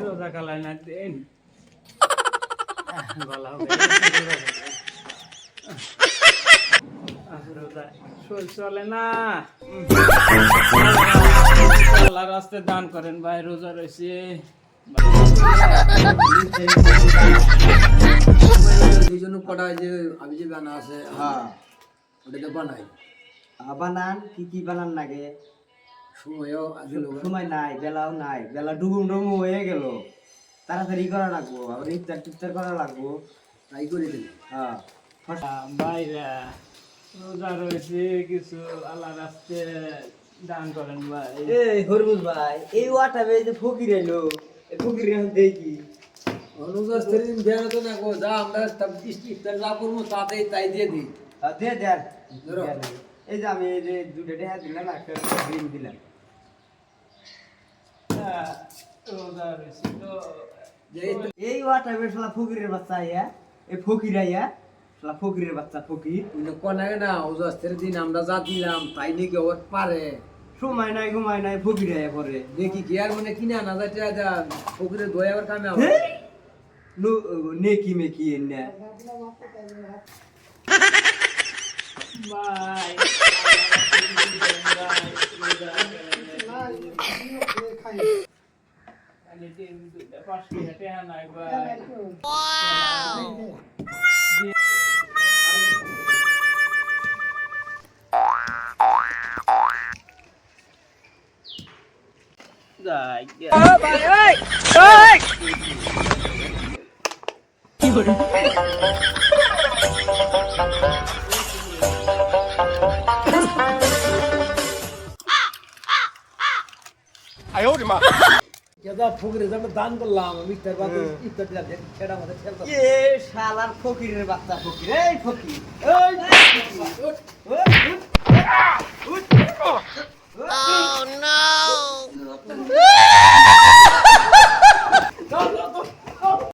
রোজা কালাই না দিন গলা রোজা চলে না। আল্লাহ রাস্তায় দান করেন ভাই, রোজা রয়েছে। দুজন কটা যে আমি যে বানা আছে, হ্যাঁ ওটাতে বানাই। বানান কি বানান লাগে? সময়ও সময় নাই, বেলাও নাই, বেলা ডুবুম ডুবুম হয়ে গেল। তাড়াতাড়ি করা লাগবো, আবার ইফতার টিফতার করা লাগবো। তাই করে দিই। হ্যাঁ ভাইরা রোজা রয়েছে, কিছু আল্লাহ রাস্তায় দান করেন ভাই। এই হরমুজ ভাই, এই ওয়াটাবে যে ফকির এলো, এই ফকির এখন দেখি অনুজাস দিন দেন তো না গো, যা আমরা ইফতার যা করবো তাতেই তাই দিয়ে দিই। দে দেন ধরো। এই যে আমি এই যে দুটো টাকা দিলাম, একটা গ্রিন দিলাম। রোজা রয়েছে তো এই ওয়াটাবে শালা ফকিরের বাচ্চা আইয়া, এই ফকির আইয়া শালা ফকিরের বাচ্চা ফকির। কোনে না উজাস দিন আমরা যা দিলাম তাই নাকি ওর পারে। সময় নাই ঘুমায় নাই, ফকির আইয়া পরে দেখি কি আর মানে কিনা না যাচ্ছে পুকুরে ধোয়া আবার কামে হে? নেকি মেকি এনে ভাই পুকুরে আমরা দান করলাম ইফতার বাদ ইফতার দিলাম সেটা আমাদের খেলতাম। এ শালার ফকিরের বাচ্চা ফকির, এই ফকির, এই